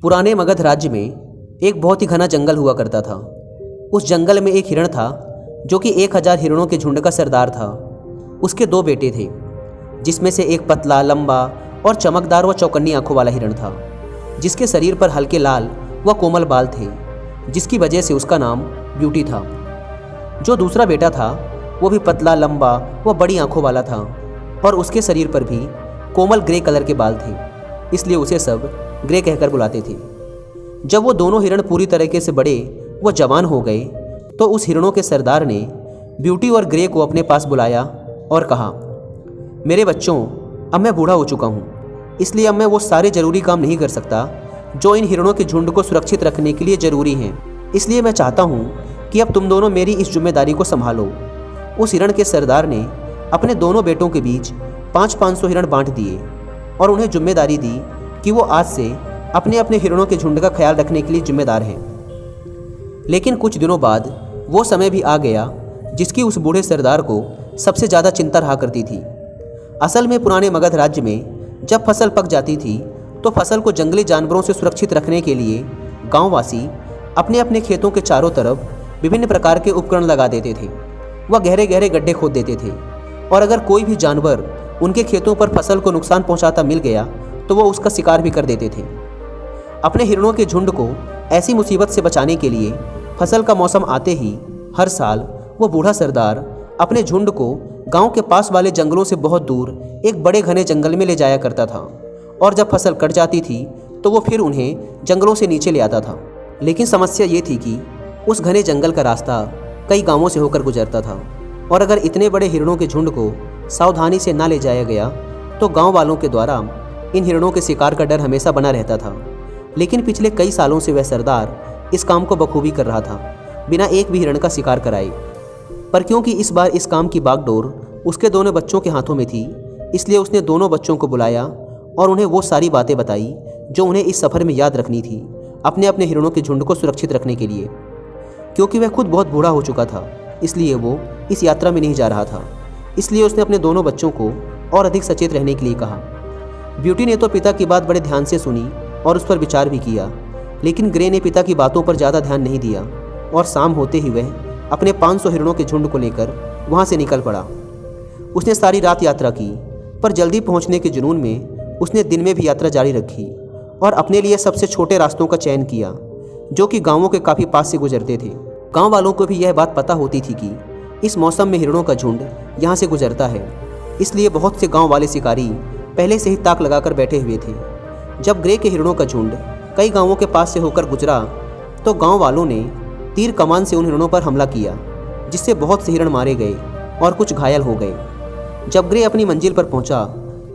पुराने मगध राज्य में एक बहुत ही घना जंगल हुआ करता था। उस जंगल में एक हिरण था जो कि 1000 हिरणों के झुंड का सरदार था। उसके 2 बेटे थे, जिसमें से एक पतला, लंबा और चमकदार व चौकन्नी आंखों वाला हिरण था, जिसके शरीर पर हल्के लाल व कोमल बाल थे, जिसकी वजह से उसका नाम ब्यूटी था। जो दूसरा बेटा था वो भी पतला, लंबा व बड़ी आंखों वाला था और उसके शरीर पर भी कोमल ग्रे कलर के बाल थे, इसलिए उसे सब ग्रे कहकर बुलाते थे। जब वो दोनों हिरण पूरी तरीके से बड़े व जवान हो गए तो उस हिरणों के सरदार ने ब्यूटी और ग्रे को अपने पास बुलाया और कहा, मेरे बच्चों, अब मैं बूढ़ा हो चुका हूँ, इसलिए अब मैं वो सारे ज़रूरी काम नहीं कर सकता जो इन हिरणों के झुंड को सुरक्षित रखने के लिए ज़रूरी हैं। इसलिए मैं चाहता हूँ कि अब तुम दोनों मेरी इस जिम्मेदारी को संभालो। उस हिरण के सरदार ने अपने दोनों बेटों के बीच 500 हिरण बांट दिए और उन्हें जिम्मेदारी दी कि वो आज से अपने अपने हिरणों के झुंड का ख्याल रखने के लिए जिम्मेदार हैं। लेकिन कुछ दिनों बाद वो समय भी आ गया जिसकी उस बूढ़े सरदार को सबसे ज़्यादा चिंता रहा करती थी। असल में पुराने मगध राज्य में जब फसल पक जाती थी तो फसल को जंगली जानवरों से सुरक्षित रखने के लिए गांववासी अपने अपने खेतों के चारों तरफ विभिन्न प्रकार के उपकरण लगा देते थे। वह गहरे गहरे गड्ढे खोद देते थे और अगर कोई भी जानवर उनके खेतों पर फसल को नुकसान पहुंचाता मिल गया तो वो उसका शिकार भी कर देते थे। अपने हिरणों के झुंड को ऐसी मुसीबत से बचाने के लिए फसल का मौसम आते ही हर साल वो बूढ़ा सरदार अपने झुंड को गांव के पास वाले जंगलों से बहुत दूर एक बड़े घने जंगल में ले जाया करता था और जब फसल कट जाती थी तो वो फिर उन्हें जंगलों से नीचे ले आता था। लेकिन समस्या ये थी कि उस घने जंगल का रास्ता कई गांवों से होकर गुजरता था और अगर इतने बड़े हिरणों के झुंड को सावधानी से ना ले जाया गया तो गाँव वालों के द्वारा इन हिरणों के शिकार का डर हमेशा बना रहता था। लेकिन पिछले कई सालों से वह सरदार इस काम को बखूबी कर रहा था, बिना एक भी हिरण का शिकार कराए। पर क्योंकि इस बार इस काम की बागडोर उसके दोनों बच्चों के हाथों में थी, इसलिए उसने दोनों बच्चों को बुलाया और उन्हें वो सारी बातें बताई जो उन्हें इस सफ़र में याद रखनी थी अपने अपने हिरणों के झुंड को सुरक्षित रखने के लिए। क्योंकि वह खुद बहुत बूढ़ा हो चुका था, इसलिए वो इस यात्रा में नहीं जा रहा था। इसलिए उसने अपने दोनों बच्चों को और अधिक सचेत रहने के लिए कहा। ब्यूटी ने तो पिता की बात बड़े ध्यान से सुनी और उस पर विचार भी किया, लेकिन ग्रे ने पिता की बातों पर ज़्यादा ध्यान नहीं दिया और शाम होते ही वह अपने 500 हिरणों के झुंड को लेकर वहाँ से निकल पड़ा। उसने सारी रात यात्रा की, पर जल्दी पहुँचने के जुनून में उसने दिन में भी यात्रा जारी रखी और अपने लिए सबसे छोटे रास्तों का चयन किया जो कि गाँवों के काफ़ी पास से गुजरते थे। गाँव वालों को भी यह बात पता होती थी कि इस मौसम में हिरणों का झुंड यहाँ से गुजरता है, इसलिए बहुत से गाँव वाले शिकारी पहले से ही ताक लगाकर बैठे हुए थे। जब ग्रे के हिरणों का झुंड कई गांवों के पास से होकर गुजरा तो गांव वालों ने तीर कमान से उन हिरणों पर हमला किया, जिससे बहुत से हिरण मारे गए और कुछ घायल हो गए। जब ग्रे अपनी मंजिल पर पहुंचा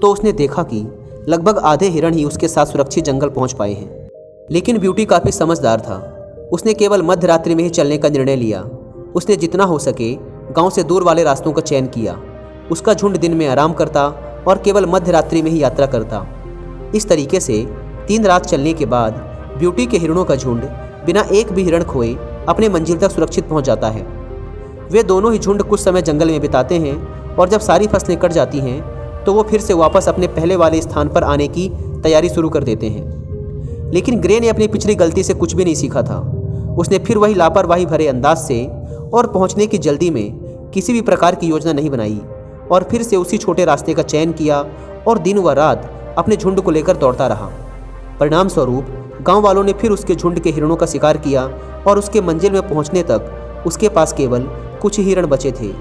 तो उसने देखा कि लगभग आधे हिरण ही उसके साथ सुरक्षित जंगल पहुंच पाए हैं। लेकिन ब्यूटी काफ़ी समझदार था। उसने केवल मध्य रात्रि में ही चलने का निर्णय लिया। उसने जितना हो सके गाँव से दूर वाले रास्तों का चयन किया। उसका झुंड दिन में आराम करता और केवल मध्य रात्रि में ही यात्रा करता। इस तरीके से 3 रात चलने के बाद ब्यूटी के हिरणों का झुंड बिना एक भी हिरण खोए अपने मंजिल तक सुरक्षित पहुंच जाता है। वे दोनों ही झुंड कुछ समय जंगल में बिताते हैं और जब सारी फसलें कट जाती हैं तो वो फिर से वापस अपने पहले वाले स्थान पर आने की तैयारी शुरू कर देते हैं। लेकिन ग्रे ने अपनी पिछली गलती से कुछ भी नहीं सीखा था। उसने फिर वही लापरवाही भरे अंदाज से और पहुँचने की जल्दी में किसी भी प्रकार की योजना नहीं बनाई और फिर से उसी छोटे रास्ते का चयन किया और दिन व रात अपने झुंड को लेकर दौड़ता रहा। परिणाम स्वरूप गांव वालों ने फिर उसके झुंड के हिरणों का शिकार किया और उसके मंजिल में पहुंचने तक उसके पास केवल कुछ ही हिरण बचे थे,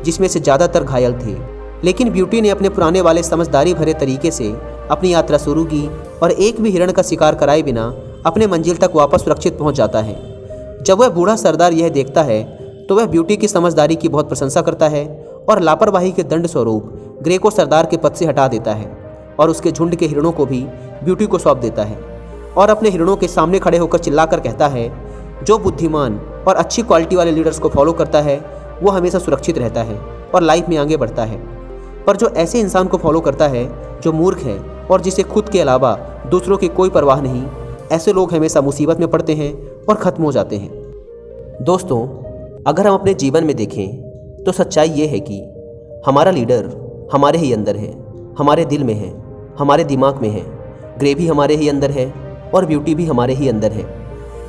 जिसमें से ज़्यादातर घायल थे। लेकिन ब्यूटी ने अपने पुराने वाले समझदारी भरे तरीके से अपनी यात्रा शुरू की और एक भी हिरण का शिकार कराए बिना अपने मंजिल तक वापस सुरक्षित पहुँच जाता है। जब वह बूढ़ा सरदार यह देखता है तो वह ब्यूटी की समझदारी की बहुत प्रशंसा करता है और लापरवाही के दंड स्वरूप ग्रे को सरदार के पद से हटा देता है और उसके झुंड के हिरणों को भी ब्यूटी को सौंप देता है और अपने हिरणों के सामने खड़े होकर चिल्लाकर कहता है, जो बुद्धिमान और अच्छी क्वालिटी वाले लीडर्स को फॉलो करता है वो हमेशा सुरक्षित रहता है और लाइफ में आगे बढ़ता है। पर जो ऐसे इंसान को फॉलो करता है जो मूर्ख है और जिसे खुद के अलावा दूसरों की कोई परवाह नहीं, ऐसे लोग हमेशा मुसीबत में पड़ते हैं और ख़त्म हो जाते हैं। दोस्तों, अगर हम अपने जीवन में देखें तो सच्चाई ये है कि हमारा लीडर हमारे ही अंदर है, हमारे दिल में है, हमारे दिमाग में है। ग्रे भी हमारे ही अंदर है, और ब्यूटी भी हमारे ही अंदर है।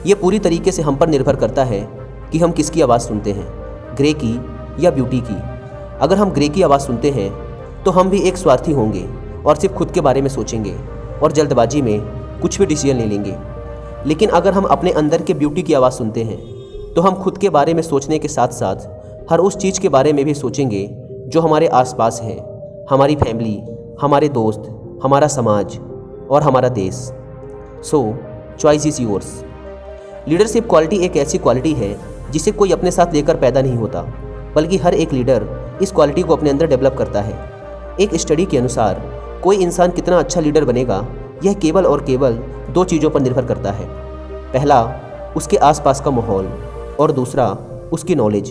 ये पूरी तरीके से हम पर निर्भर करता है कि हम किसकी आवाज़ सुनते हैं, ग्रे की या ब्यूटी की। अगर हम ग्रे की आवाज़ सुनते हैं तो हम भी एक स्वार्थी होंगे और सिर्फ खुद के बारे में सोचेंगे और जल्दबाजी में कुछ भी डिसीजन ले लेंगे। लेकिन अगर हम अपने अंदर के ब्यूटी की आवाज़ सुनते हैं तो हम खुद के बारे में सोचने के साथ साथ हर उस चीज़ के बारे में भी सोचेंगे जो हमारे आसपास है, हमारी फैमिली, हमारे दोस्त, हमारा समाज और हमारा देश। सो choice is yours. Leadership quality एक ऐसी क्वालिटी है जिसे कोई अपने साथ लेकर पैदा नहीं होता, बल्कि हर एक लीडर इस क्वालिटी को अपने अंदर डेवलप करता है। एक स्टडी के अनुसार कोई इंसान कितना अच्छा लीडर बनेगा यह केवल और केवल 2 चीज़ों पर निर्भर करता है। पहला, उसके आसपास का माहौल और दूसरा उसकी नॉलेज।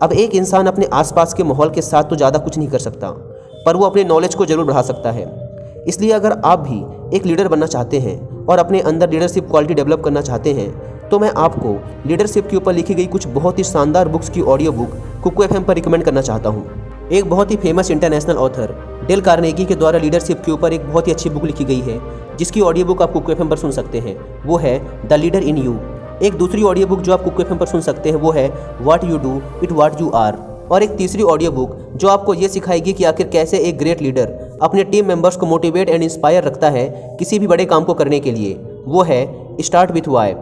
अब एक इंसान अपने आसपास के माहौल के साथ तो ज़्यादा कुछ नहीं कर सकता, पर वो अपने नॉलेज को ज़रूर बढ़ा सकता है। इसलिए अगर आप भी एक लीडर बनना चाहते हैं और अपने अंदर लीडरशिप क्वालिटी डेवलप करना चाहते हैं तो मैं आपको लीडरशिप के ऊपर लिखी गई कुछ बहुत ही शानदार बुक्स की ऑडियो बुक कुकू एफएम पर रिकमेंड करना चाहता हूँ। एक बहुत ही famous international author Dale Carnegie के द्वारा लीडरशिप के ऊपर एक बहुत ही अच्छी बुक लिखी गई है, जिसकी ऑडियो बुक आप कुकू एफएम पर सुन सकते हैं। वो है द लीडर इन यू। एक दूसरी ऑडियो बुक जो आप कुकू एफएम पर सुन सकते हैं वो है what you do it what you are. और एक तीसरी ऑडियो बुक जो आपको ये सिखाएगी कि आखिर कैसे एक ग्रेट लीडर अपने टीम मेंबर्स को मोटिवेट एंड इंस्पायर रखता है किसी भी बड़े काम को करने के लिए, वो है स्टार्ट विथ वाई।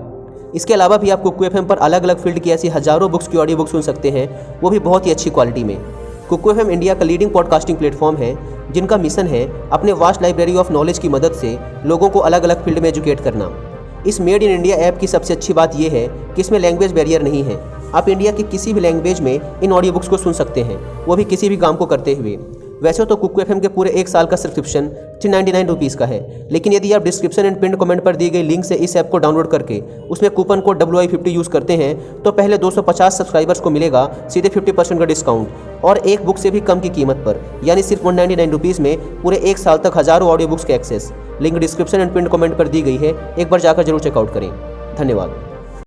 इसके अलावा भी आप कुकू एफएम पर अलग अलग फील्ड की ऐसी हज़ारों बुक्स की ऑडियो बुक सुन सकते हैं, वो भी बहुत ही अच्छी क्वालिटी में। कुकू एफएम इंडिया का लीडिंग पॉडकास्टिंग प्लेटफॉर्म है जिनका मिशन है अपने वास्ट लाइब्रेरी ऑफ नॉलेज की मदद से लोगों को अलग अलग फील्ड में एजुकेट करना। इस मेड इन इंडिया ऐप की सबसे अच्छी बात यह है कि इसमें लैंग्वेज बैरियर नहीं है। आप इंडिया की किसी भी लैंग्वेज में इन ऑडियो बुक्स को सुन सकते हैं, वो भी किसी भी काम को करते हुए। वैसे तो कुकू एफएम के पूरे 1 साल का सब्सक्रिप्शन 399 रुपीज़ का है, लेकिन यदि आप डिस्क्रिप्शन एंड पिन कमेंट पर दी गई लिंक से इस ऐप को डाउनलोड करके उसमें कूपन कोड WI50 यूज़ करते हैं तो पहले 250 सब्सक्राइबर्स को मिलेगा सीधे 50% का डिस्काउंट और एक बुक से भी कम की कीमत पर, यानी सिर्फ 199 रुपीज़ में पूरे 1 साल तक हज़ारों ऑडियो बुक्स के access. Link description and pin comment पर दी गई है, एक बार जाकर जरूर चेकआउट करें। धन्यवाद।